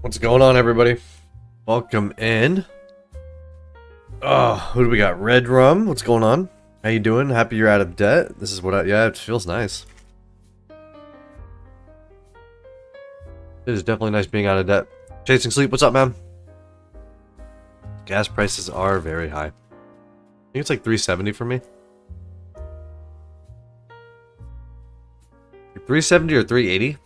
What's going on, everybody? Welcome in. Who do we got? Red Rum. What's going on? How you doing? Happy you're out of debt. This is what yeah, it feels nice. It is definitely nice being out of debt. Chasing Sleep, what's up, man? Gas prices are very high. I think it's like 370 for me. 370 or 380?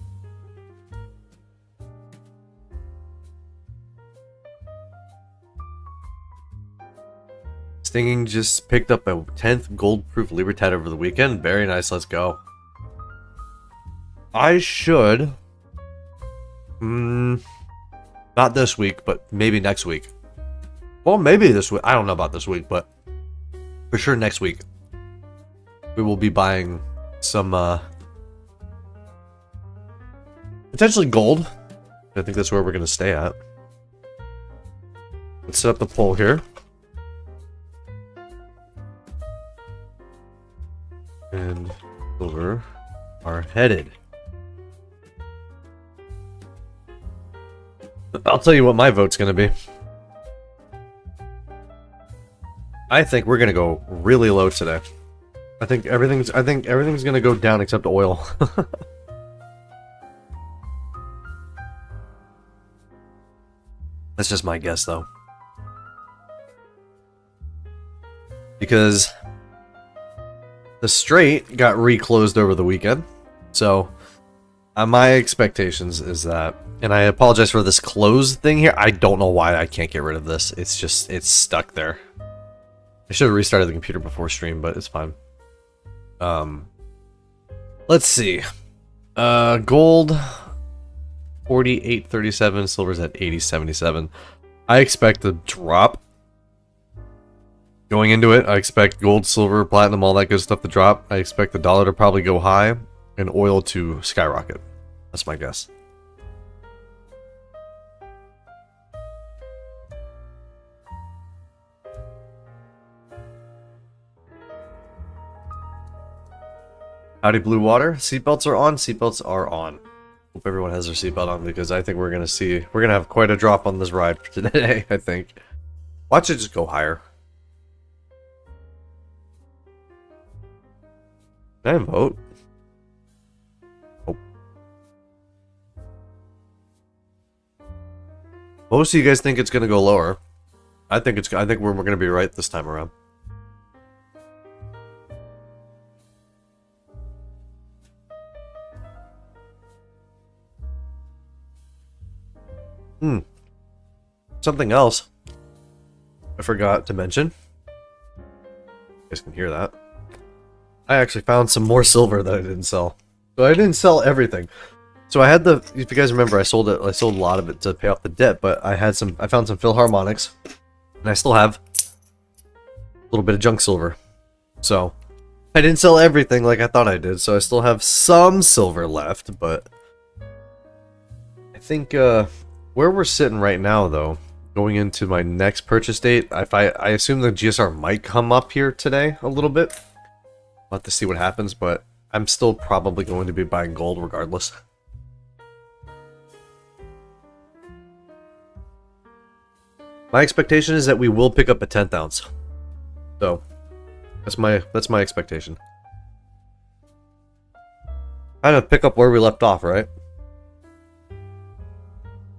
Stinging just picked up a 10th gold proof Libertad over the weekend. Very nice, let's go. I should... not this week, but maybe next week. Well, maybe this week. I don't know about this week, but for sure next week. We will be buying some, potentially gold. I think that's where we're going to stay at. Let's set up the poll here. And silver are headed. I'll tell you what my vote's gonna be. I think we're gonna go really low today. I think everything's gonna go down except oil. That's just my guess, though. Because the Strait got reclosed over the weekend, so my expectations is that, and I apologize for this closed thing here, I don't know why I can't get rid of this, it's stuck there. I should have restarted the computer before stream, but it's fine. Let's see, gold 48.37, silver's at 80.77. I expect a drop. Going into it, I expect gold, silver, platinum, all that good stuff to drop. I expect the dollar to probably go high and oil to skyrocket. That's my guess. Howdy, Blue Water. Seatbelts are on. Seatbelts are on. Hope everyone has their seatbelt on because I think we're gonna have quite a drop on this ride for today. I think. Watch it just go higher. Can I vote? Oh. Most of you guys think it's gonna go lower. I think we're gonna be right this time around. Something else I forgot to mention. You guys can hear that. I actually found some more silver that I didn't sell. So I didn't sell everything. So I had the, if you guys remember, I sold a lot of it to pay off the debt, but I found some Philharmonics, and I still have a little bit of junk silver. So I didn't sell everything like I thought I did, so I still have some silver left, but I think where we're sitting right now, though, going into my next purchase date, I assume the GSR might come up here today a little bit. We'll have to see what happens, but I'm still probably going to be buying gold regardless. My expectation is that we will pick up a 10th ounce. So that's my expectation. Kind of pick up where we left off, right?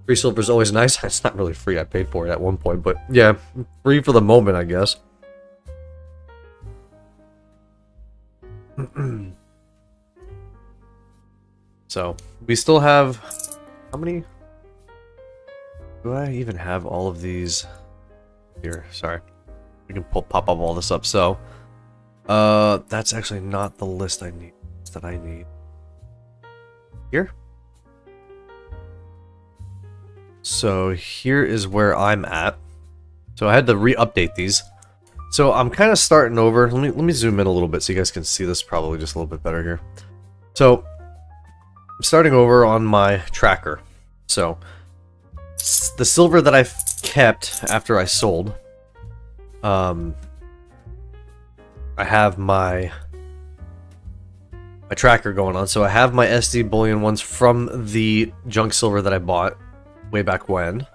Free silver is always nice. It's not really free. I paid for it at one point, but yeah, free for the moment, I guess. So we still have, how many? Do I even have all of these here? Sorry, we can pop up all this up. So that's actually not the list I need. That I need here. So here is where I'm at. So I had to re-update these. So I'm kind of starting over. Let me zoom in a little bit so you guys can see this probably just a little bit better here. So I'm starting over on my tracker. So the silver that I've kept after I sold, I have my tracker going on. So I have my SD bullion ones from the junk silver that I bought way back when.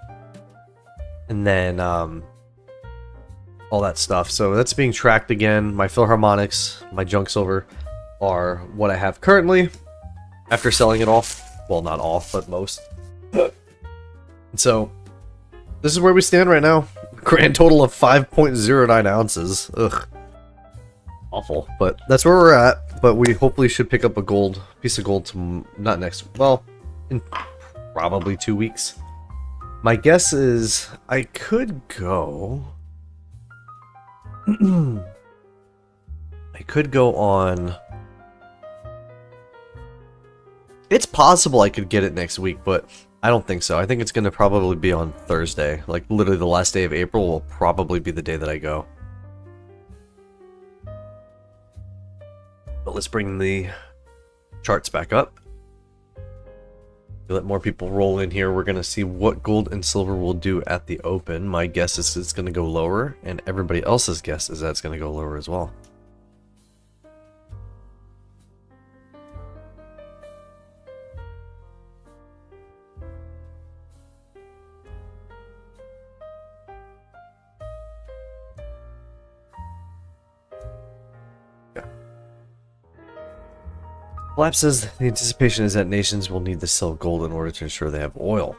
And then all that stuff. So that's being tracked again. My Philharmonics, my junk silver are what I have currently after selling it all. Well, not all, but most. And so this is where we stand right now. Grand total of 5.09 ounces. Ugh. Awful. But that's where we're at. But we hopefully should pick up a piece of gold not next, well, in probably 2 weeks. My guess is I could go. I could go on. It's possible I could get it next week, but I don't think so. I think it's going to probably be on Thursday. Like, literally the last day of April will probably be the day that I go. But let's bring the charts back up. Let more people roll in here. We're going to see what gold and silver will do at the open. My guess is it's going to go lower, and everybody else's guess is that it's going to go lower as well. Flap says the anticipation is that nations will need to sell gold in order to ensure they have oil.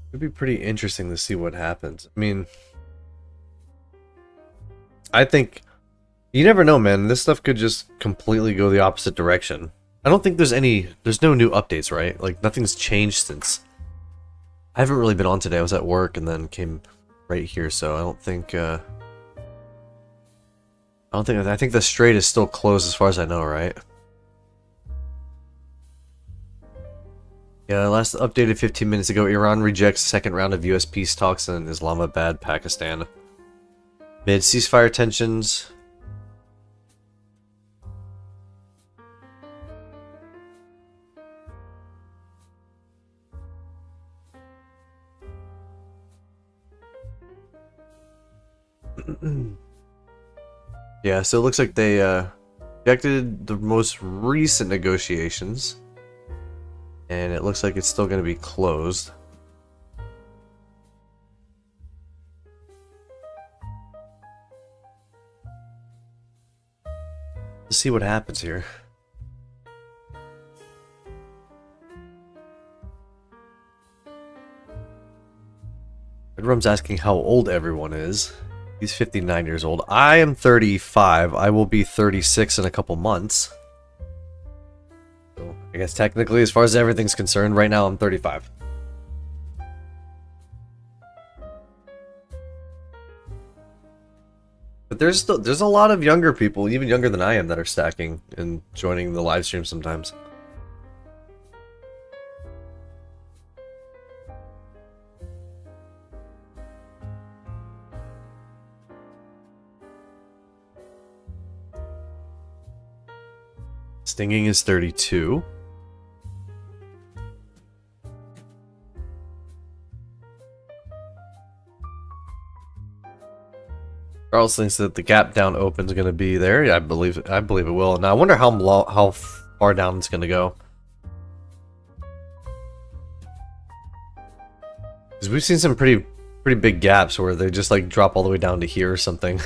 It'd be pretty interesting to see what happens. I mean, I think you never know, man. This stuff could just completely go the opposite direction. I don't think there's no new updates, right? Like, nothing's changed since. I haven't really been on today. I was at work and then came right here, so I think the strait is still closed as far as I know, right? Yeah, last updated 15 minutes ago, Iran rejects second round of US peace talks in Islamabad, Pakistan. Mid ceasefire tensions. Yeah, so it looks like they rejected the most recent negotiations. And it looks like it's still going to be closed. Let's see what happens here. Redrum's asking how old everyone is. He's 59 years old. I am 35. I will be 36 in a couple months. So, I guess technically, as far as everything's concerned, right now I'm 35. But there's a lot of younger people, even younger than I am, that are stacking and joining the live stream sometimes. Stinging is 32. Charles thinks that the gap down open is going to be there. Yeah, I believe it will. Now I wonder how far down it's going to go. Because we've seen some pretty big gaps where they just like drop all the way down to here or something.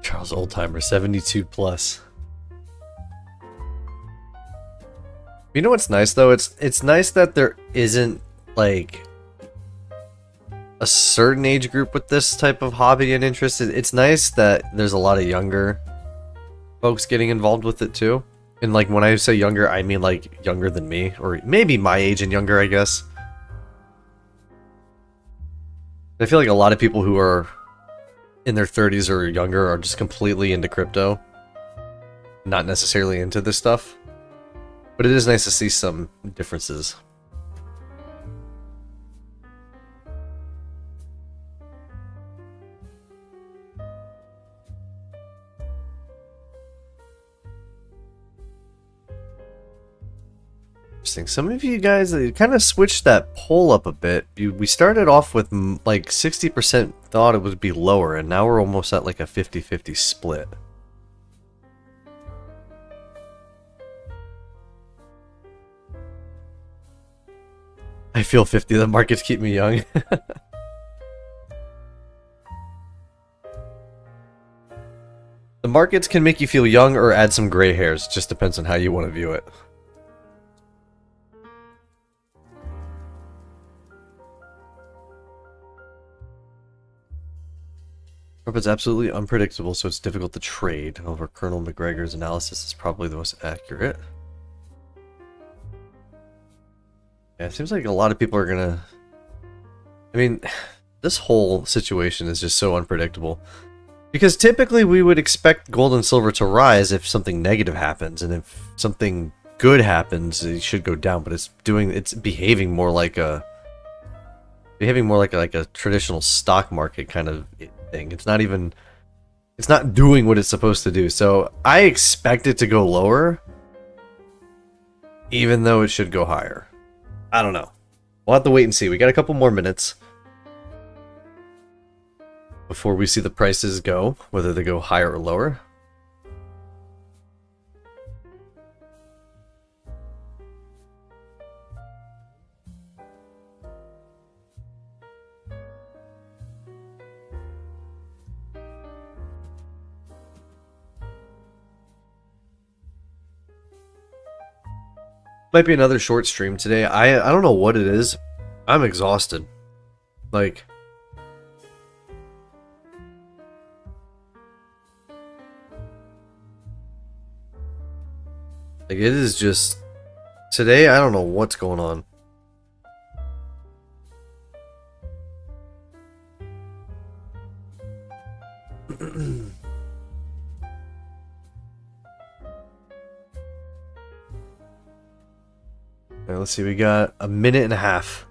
Charles Oldtimer, 72 plus. You know what's nice though? It's nice that there isn't like a certain age group with this type of hobby and interest. It's nice that there's a lot of younger folks getting involved with it too. And like when I say younger, I mean like younger than me, or maybe my age and younger, I guess. I feel like a lot of people who are in their 30s or younger are just completely into crypto, not necessarily into this stuff, but it is nice to see some differences. interesting. Some of you guys kind of switched that poll up a bit. We started off with like 60% thought it would be lower, and now we're almost at like a 50-50 split. I feel 50. The markets keep me young. The markets can make you feel young or add some gray hairs. It just depends on how you want to view it. It's absolutely unpredictable, so it's difficult to trade. However, Colonel McGregor's analysis is probably the most accurate. Yeah, it seems like a lot of people are gonna... I mean, this whole situation is just so unpredictable. Because typically we would expect gold and silver to rise if something negative happens, and if something good happens, it should go down. But it's behaving more like a traditional stock market kind of thing. It's not doing what it's supposed to do. So I expect it to go lower, even though it should go higher. I don't know. We'll have to wait and see. We got a couple more minutes before we see the prices go, whether they go higher or lower. Might be another short stream today. I don't know what it is. I'm exhausted. Like it is just today. I don't know what's going on. Alright, let's see, we got a minute and a half.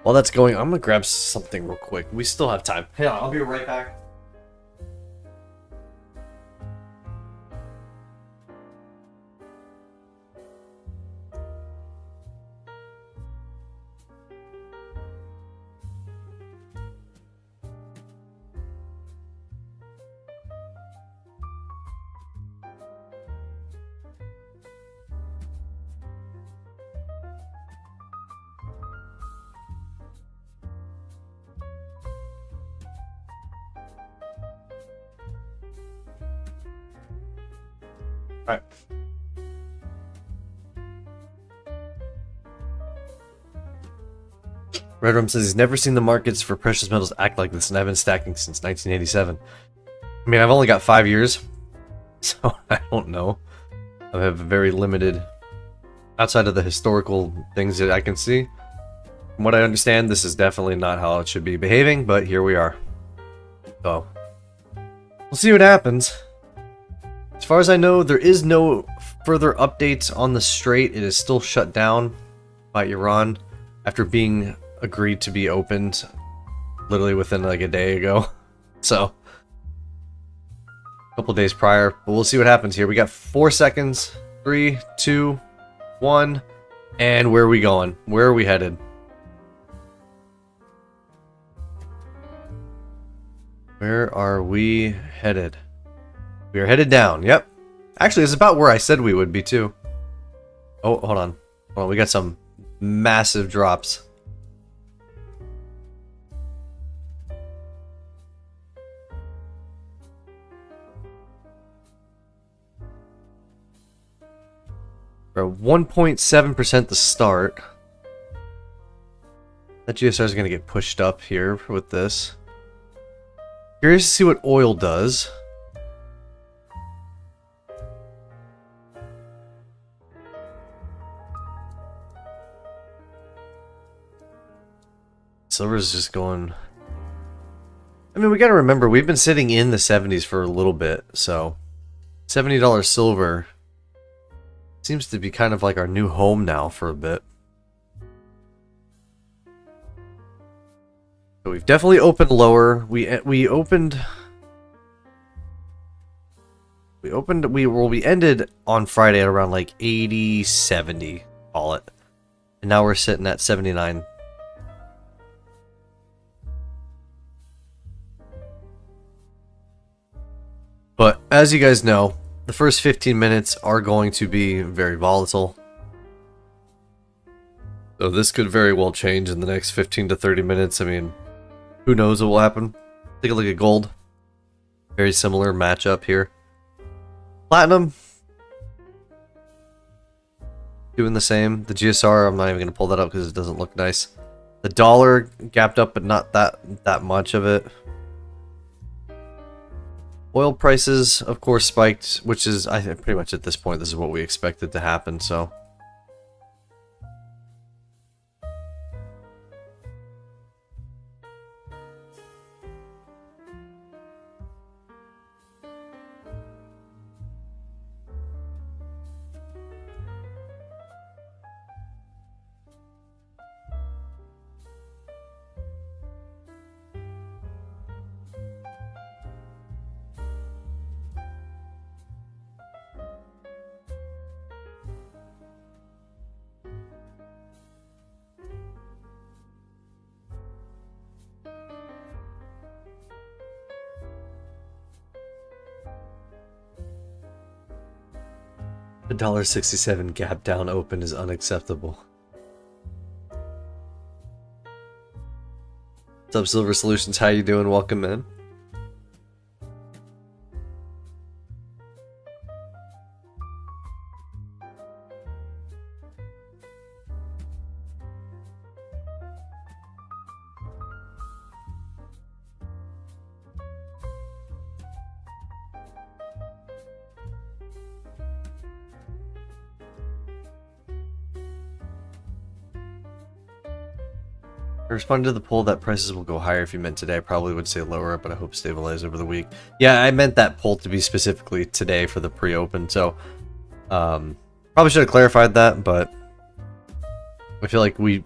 While that's going, I'm gonna grab something real quick. We still have time. Hey, I'll be right back. Alright. Red Rum says he's never seen the markets for precious metals act like this, and I've been stacking since 1987. I mean, I've only got 5 years, so I don't know. I have very limited, outside of the historical things that I can see. From what I understand, this is definitely not how it should be behaving, but here we are. So, we'll see what happens. As far as I know, there is no further updates on the Strait. It is still shut down by Iran after being agreed to be opened literally within like a day ago. So, a couple days prior. But we'll see what happens here. We got 4 seconds. 3, 2, 1. And where are we going? Where are we headed? Where are we headed? We are headed down, yep. Actually, it's about where I said we would be, too. Oh, hold on. Hold on, we got some massive drops. We're at 1.7% to start. That GSR is going to get pushed up here with this. Curious to see what oil does. Silver's just going... I mean, we gotta remember, we've been sitting in the 70s for a little bit, so... $70 silver seems to be kind of like our new home now for a bit. So we've definitely opened lower. We opened we ended on Friday at around like 80, 70, call it. And now we're sitting at 79. But as you guys know, the first 15 minutes are going to be very volatile. So this could very well change in the next 15 to 30 minutes. I mean, who knows what will happen? Take a look at gold. Very similar matchup here. Platinum. Doing the same. The GSR, I'm not even going to pull that up because it doesn't look nice. The dollar gapped up, but not that much of it. Oil prices, of course, spiked, which is, I think, pretty much at this point, this is what we expected to happen, so. The $1.67 gap down open is unacceptable. What's up, Silver Solutions? How you doing? Welcome in. I responded to the poll that prices will go higher if you meant today. I probably would say lower, but I hope stabilize over the week. Yeah, I meant that poll to be specifically today for the pre-open, so probably should have clarified that, but I feel like we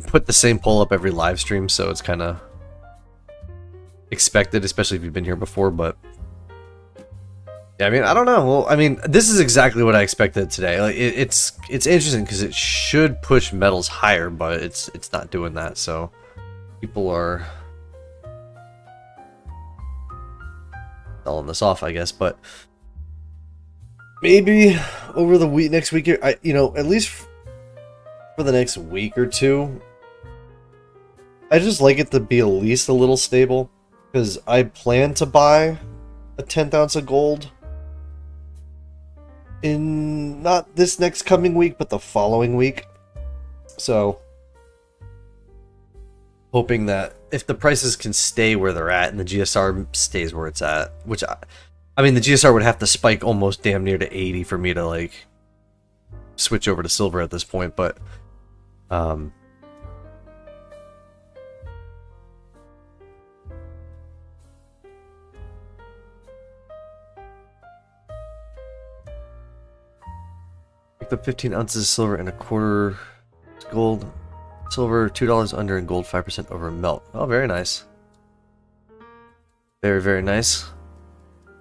put the same poll up every live stream, so it's kind of expected, especially if you've been here before, but yeah, I mean, I don't know. Well, I mean, this is exactly what I expected today. Like, it's interesting because it should push metals higher, but it's not doing that. So people are selling this off, I guess. But maybe over the next week, at least for the next week or two, I just like it to be at least a little stable because I plan to buy a 10th ounce of gold in not this next coming week, but the following week. So, hoping that if the prices can stay where they're at and the GSR stays where it's at, which I mean, the GSR would have to spike almost damn near to 80 for me to like switch over to silver at this point, but the 15 ounces of silver and a quarter gold. Silver $2 under and gold 5% over melt. Oh, very nice. Very, very nice.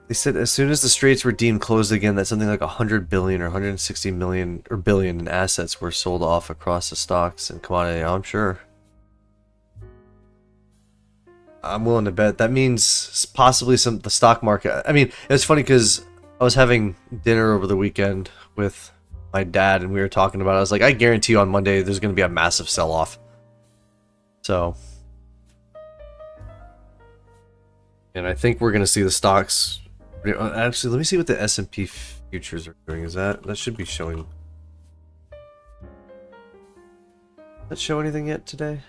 They said as soon as the straits were deemed closed again, that something like 100 billion or 160 million or billion in assets were sold off across the stocks and commodity. I'm sure. I'm willing to bet that means possibly the stock market. I mean, it's funny because I was having dinner over the weekend with my dad and we were talking about it. I was like, I guarantee you on Monday there's going to be a massive sell-off. So, and I think we're going to see the stocks. Actually, let me see what the S&P futures are doing. That should be showing. Does that show anything yet today?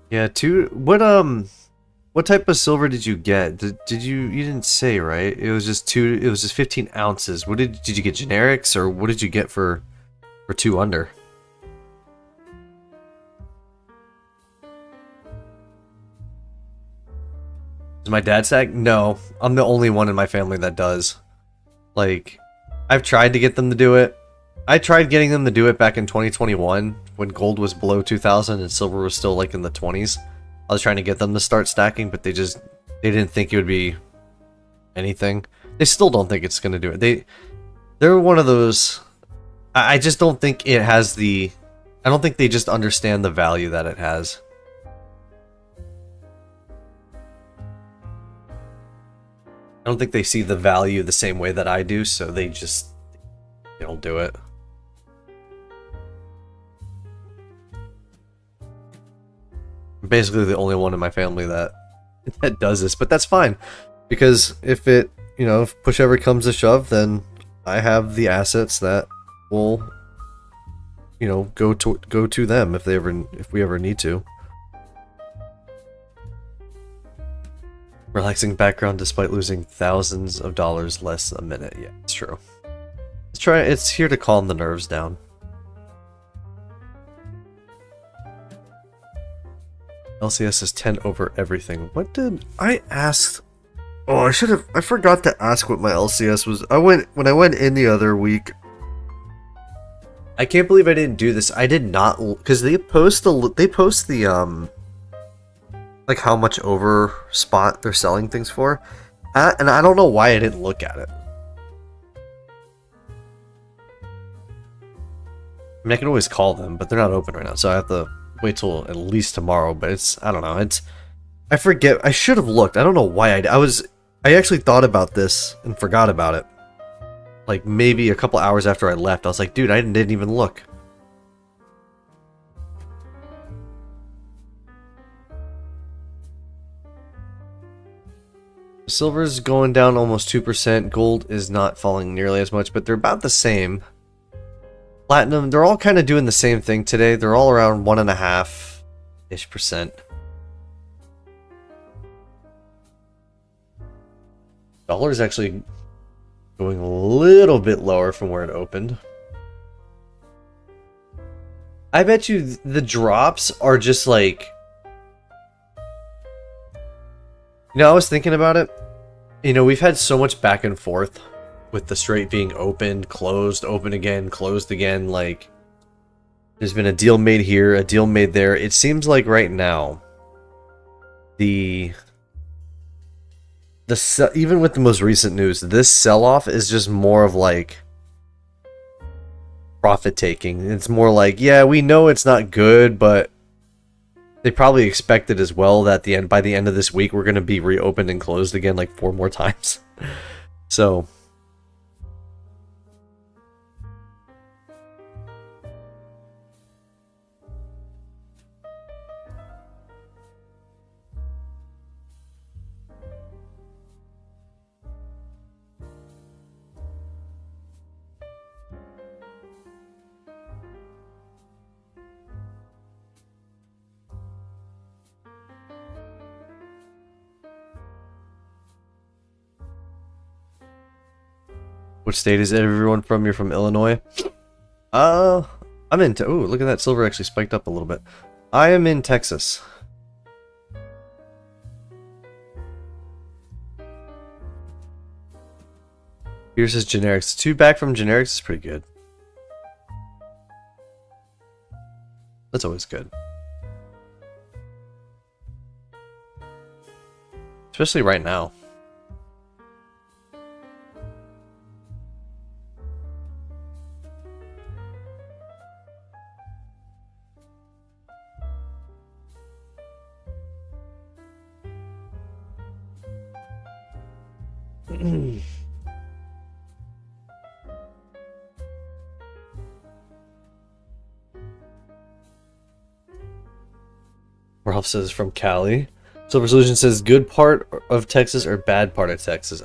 Yeah, what type of silver did you get? Did you didn't say, right? It was just 15 ounces. What did you get, generics, or what did you get for 2 under? Does my dad stack? No, I'm the only one in my family that does. Like, I've tried to get them to do it. I tried getting them to do it back in 2021 when gold was below 2,000 and silver was still like in the 20s. I was trying to get them to start stacking, but they didn't think it would be anything. They still don't think it's gonna do it. They're one of those. I just don't think it has the. I don't think they just understand the value that it has. I don't think they see the value the same way that I do, so they don't do it. I'm basically the only one in my family that does this, but that's fine, because if it, if push ever comes to shove, then I have the assets that will, go to them if we ever need to. Relaxing background despite losing thousands of dollars less a minute. Yeah, it's true. It's here to calm the nerves down. LCS is 10 over everything. What did I ask? Oh, I forgot to ask what my LCS was. When I went in the other week. I can't believe I didn't do this. I did not, because they post the like how much over spot they're selling things for, and I don't know why I didn't look at it. I mean, I can always call them, but they're not open right now, so I have to wait till at least tomorrow. But I don't know. I forget. I should have looked. I don't know why I actually thought about this and forgot about it. Like maybe a couple hours after I left, I was like, dude, I didn't even look. Silver's going down almost 2%. Gold is not falling nearly as much, but they're about the same. Platinum, they're all kind of doing the same thing today. They're all around 1.5-ish%. Dollar is actually going a little bit lower from where it opened. I bet you the drops are just like... I was thinking about it. We've had so much back and forth with the Strait being opened, closed, open again, closed again. Like, there's been a deal made here, a deal made there. It seems like right now, even with the most recent news, this sell-off is just more of like profit taking. It's more like, yeah, we know it's not good, but they probably expected as well that by the end of this week we're going to be reopened and closed again like 4 more times. So which state is everyone from? You're from Illinois? I'm in... Ooh, look at that. Silver actually spiked up a little bit. I am in Texas. Here's his generics. 2 back from generics is pretty good. That's always good. Especially right now. Ralph says from Cali. Silver Solution says good part of Texas or bad part of Texas.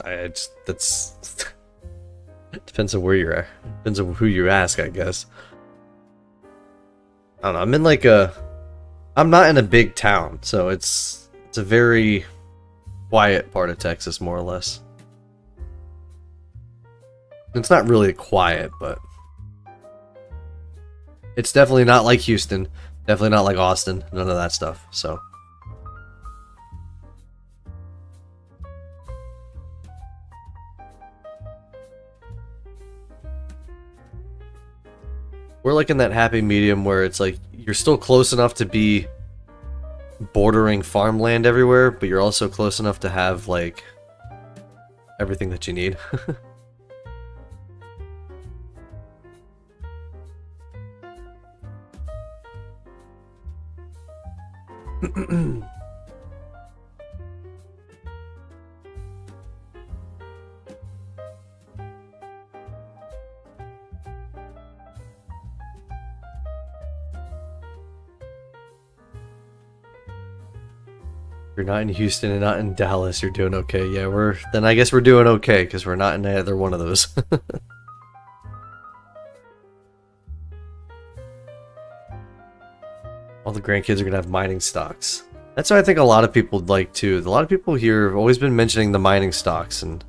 That's depends on where you're at. Depends on who you ask, I guess. I don't know. I'm not in a big town, so it's a very quiet part of Texas, more or less. It's not really quiet, but it's definitely not like Houston. Definitely not like Austin. None of that stuff. So We're like in that happy medium where it's like you're still close enough to be bordering farmland everywhere, but you're also close enough to have like everything that you need. You're not in Houston and not in Dallas, you're doing okay. Yeah, then I guess we're doing okay because we're not in either one of those. All the grandkids are gonna have mining stocks. That's what I think a lot of people like too. A lot of people here have always been mentioning the mining stocks, and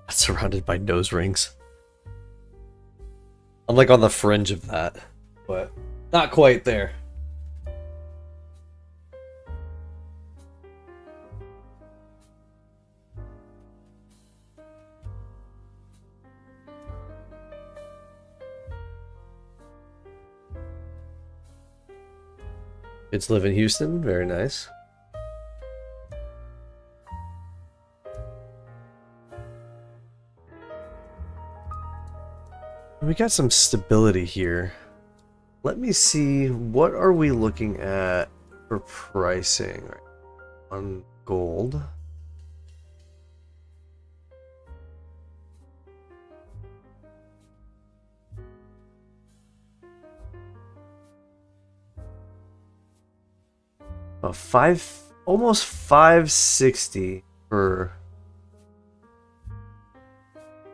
surrounded by nose rings. I'm like on the fringe of that, but not quite there. Kids live in Houston, very nice. We got some stability here. Let me see, what are we looking at for pricing on gold? Almost 560 for.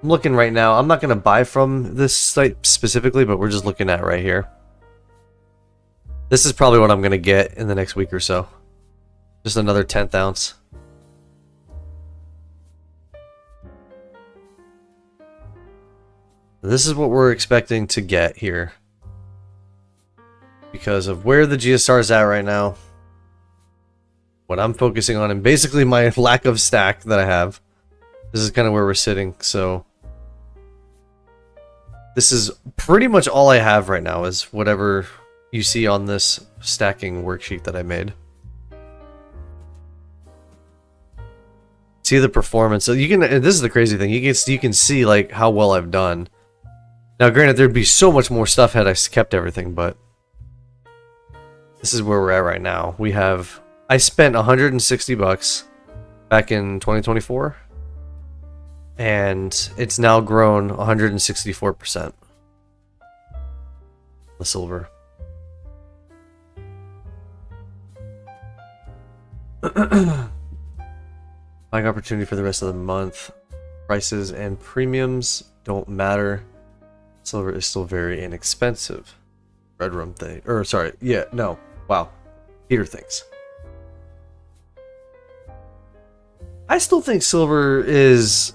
I'm looking right now. I'm not going to buy from this site specifically, but we're just looking at right here. This is probably what I'm going to get in the next week or so. Just another 10th ounce. This is what we're expecting to get here. Because of where the GSR is at right now. What I'm focusing on, and basically my lack of stack that I have. This is kind of where we're sitting, so this is pretty much all I have right now is whatever you see on this stacking worksheet that I made. See the performance. So you can, this is the crazy thing, you can see like how well I've done. Now granted, there'd be so much more stuff had I kept everything, but this is where we're at right now. I spent 160 bucks back in 2024. And it's now grown 164%. The silver. Buying opportunity for the rest of the month. Prices and premiums don't matter. Silver is still very inexpensive. Red room thing. Or sorry, yeah, no. Wow. Peter thinks. I still think silver is.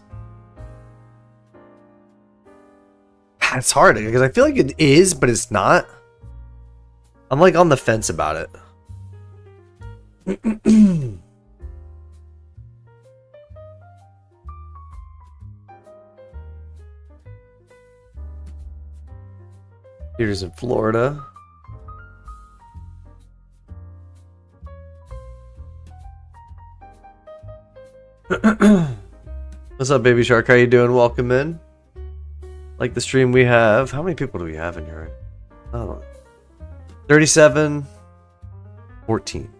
It's hard because I feel like it is, but it's not. I'm like on the fence about it. Here's in Florida. What's up, Baby Shark? How you doing? Welcome in. Like the stream we have. How many people do we have in here? I don't know. 37, 14.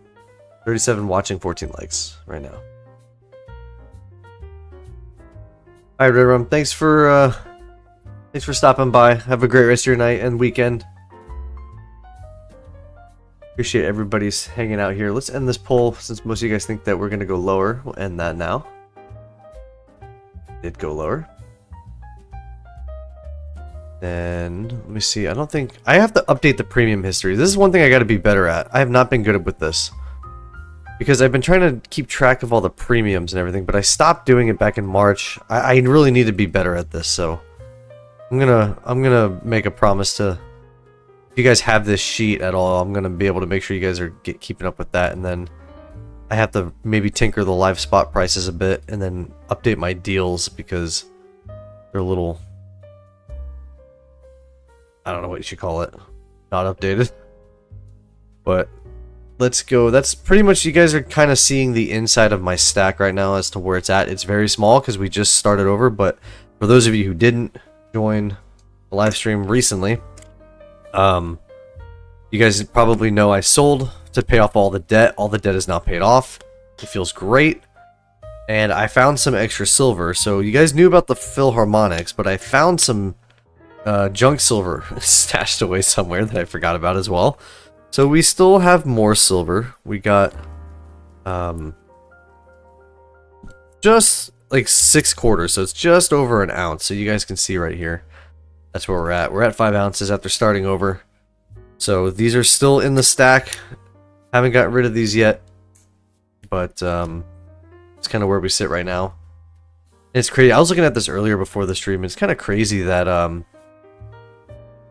37 watching, 14 likes right now. Alright, Red Rum, thanks for stopping by. Have a great rest of your night and weekend. Appreciate everybody's hanging out here. Let's end this poll since most of you guys think that we're gonna go lower. We'll end that now. Did go lower. Then, let me see. I don't think... I have to update the premium history. This is one thing I gotta be better at. I have not been good with this. Because I've been trying to keep track of all the premiums and everything, but I stopped doing it back in March. I really need to be better at this, so... I'm gonna make a promise to... If you guys have this sheet at all, I'm gonna be able to make sure you guys are keeping up with that, and then... I have to maybe tinker the live spot prices a bit and then update my deals because they're a little, I don't know what you should call it, not updated. But let's go. That's pretty much, you guys are kind of seeing the inside of my stack right now as to where it's at. It's very small because we just started over, but for those of you who didn't join the live stream recently, you guys probably know I sold to pay off all the debt. All the debt is now paid off. It feels great. And I found some extra silver. So you guys knew about the Philharmonics, but I found some junk silver stashed away somewhere that I forgot about as well. So we still have more silver. We got just like 6 quarters, so it's just over an ounce. So you guys can see right here. That's where we're at. We're at 5 ounces after starting over. So these are still in the stack. Haven't got rid of these yet, but it's kind of where we sit right now. It's crazy. I was looking at this earlier before the stream. It's kind of crazy that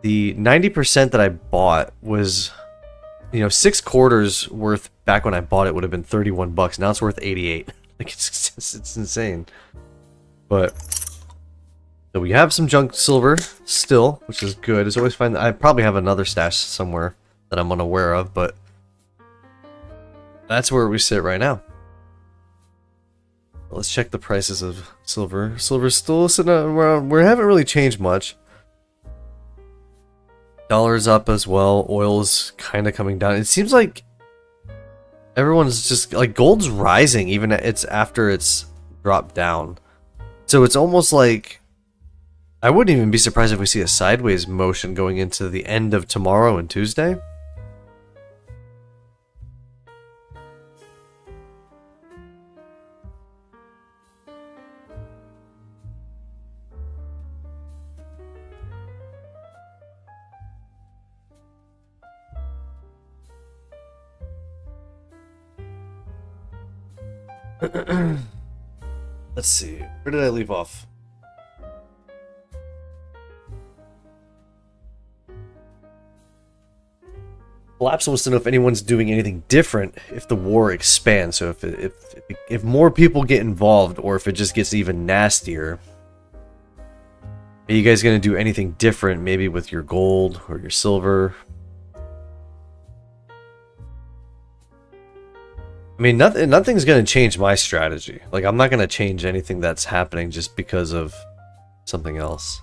the 90% that I bought was, you know, 6 quarters worth back when I bought it would have been 31 bucks. Now it's worth 88. Like it's insane. But so we have some junk silver still, which is good. It's always fine. I probably have another stash somewhere that I'm unaware of, but that's where we sit right now. Let's check the prices of silver. Silver's still sitting around. We haven't really changed much. Dollar's up as well. Oil's kind of coming down. It seems like everyone's just like, gold's rising even it's after it's dropped down. So it's almost like, I wouldn't even be surprised if we see a sideways motion going into the end of tomorrow and Tuesday. Let's see. Where did I leave off? Collapse wants to know if anyone's doing anything different if the war expands. So if more people get involved, or if it just gets even nastier. Are you guys going to do anything different, maybe with your gold or your silver? I mean, nothing's going to change my strategy. Like, I'm not going to change anything that's happening just because of something else.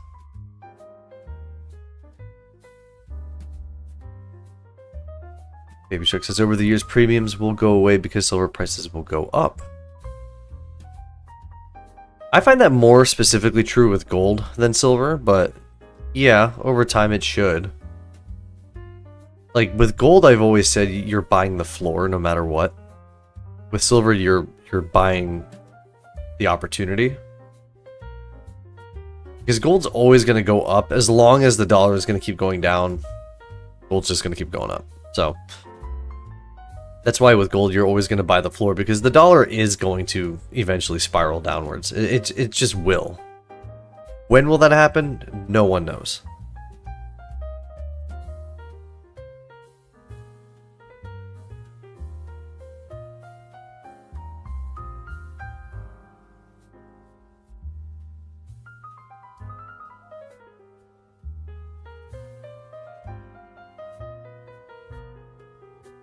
Baby Shark says, over the years, premiums will go away because silver prices will go up. I find that more specifically true with gold than silver, but yeah, over time it should. Like, with gold, I've always said you're buying the floor no matter what. With silver, you're buying the opportunity. Because gold's always going to go up. As long as the dollar is going to keep going down, gold's just going to keep going up. So that's why with gold, you're always going to buy the floor, because the dollar is going to eventually spiral downwards. It just will. When will that happen? No one knows.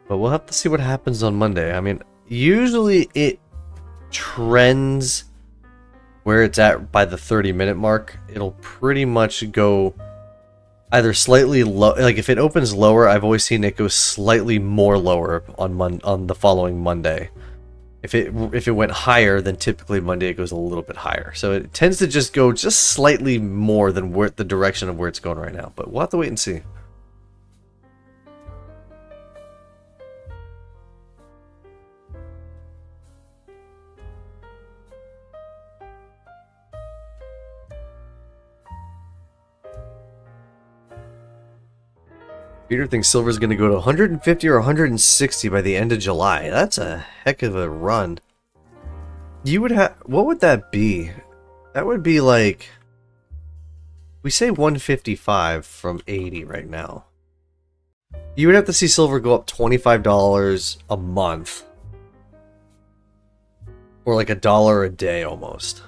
But we'll have to see what happens on Monday. I mean, usually it trends where it's at by the 30-minute mark. It'll pretty much go either slightly low. Like, if it opens lower, I've always seen it go slightly more lower on the following Monday. If it went higher, then typically Monday it goes a little bit higher. So it tends to just go just slightly more than where the direction of where it's going right now. But we'll have to wait and see. Peter thinks silver is going to go to 150 or 160 by the end of July. That's a heck of a run. You would have... What would that be? That would be like... We say 155 from 80 right now. You would have to see silver go up $25 a month Or like $1 a day almost.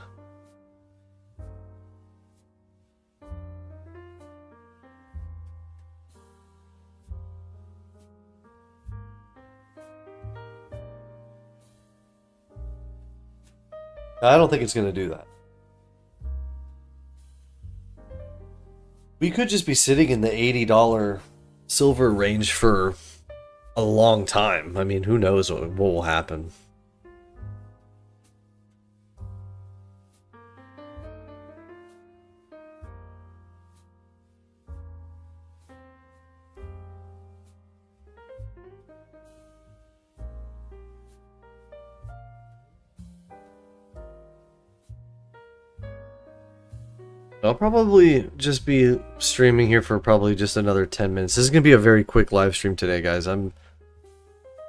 I don't think it's going to do that. We could just be sitting in the $80 silver range for a long time. I mean, who knows what will happen. I'll probably just be streaming here for probably just another 10 minutes. This is going to be a very quick live stream today, guys. I'm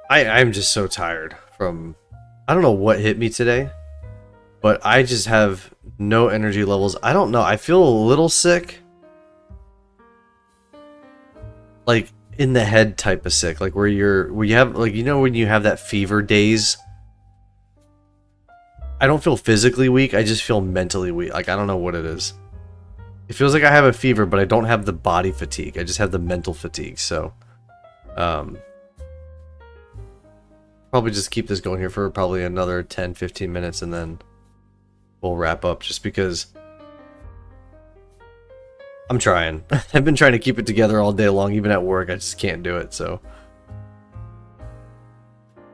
just so tired from... I don't know what hit me today, but I just have no energy levels. I don't know. I feel a little sick. Like, in the head type of sick. Like, where you have, like, you know when you have that fever days? I don't feel physically weak. I just feel mentally weak. Like, I don't know what it is. It feels like I have a fever, but I don't have the body fatigue. I just have the mental fatigue, so... probably just keep this going here for probably another 10-15 minutes, and then we'll wrap up, just because... I'm trying. I've been trying to keep it together all day long, even at work. I just can't do it, so...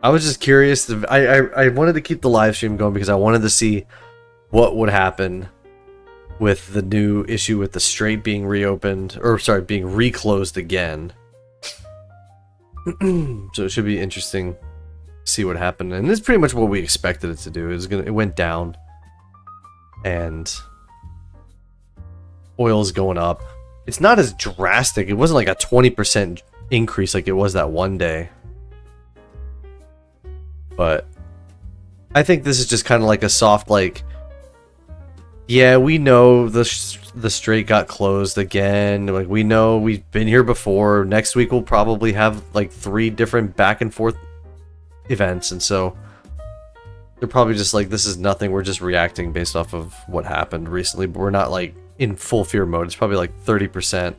I was just curious. I wanted to keep the live stream going because I wanted to see what would happen with the new issue with the Strait being reopened, or sorry, being reclosed again. So it should be interesting to see what happened, and it's pretty much what we expected it to do. It went down, and oil's going up. It's not as drastic. It wasn't like a 20% increase like it was that one day, but I think this is just kind of like a soft, like, yeah, we know the Strait got closed again. Like, we know we've been here before. Next week we'll probably have like 3 different back and forth events, and so they're probably just like, this is nothing. We're just reacting based off of what happened recently, but we're not like in full fear mode. It's probably like 30%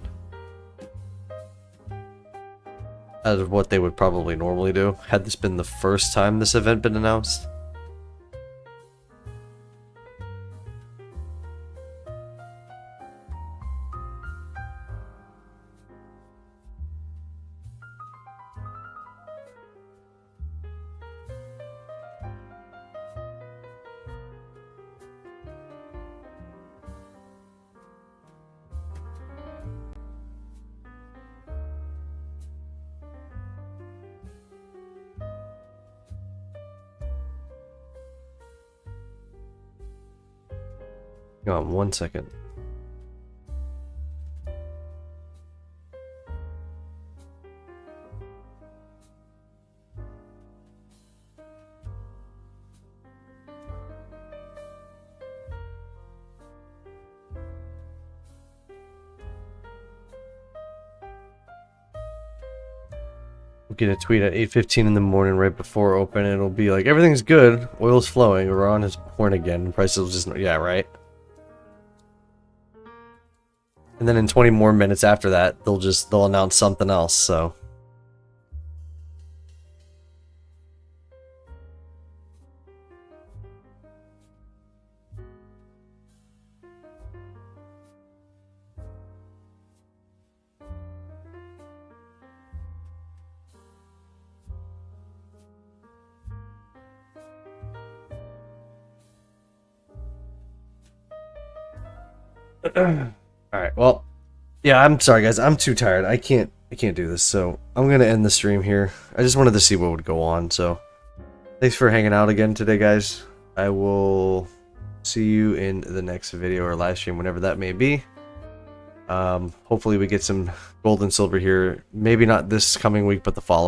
out of what they would probably normally do had this been the first time this event been announced. Hang on 1 second. We'll get a tweet at 8:15 in the morning right before open, and it'll be like, everything's good, oil's flowing, Iran is pouring again, and prices will just, yeah, right. And then in 20 more minutes after that, they'll announce something else, so. Alright, well, yeah, I'm sorry guys, I'm too tired. I can't do this, so I'm gonna end the stream here. I just wanted to see what would go on, so thanks for hanging out again today, guys. I will see you in the next video or live stream, whenever that may be. Hopefully we get some gold and silver here, maybe not this coming week, but the following.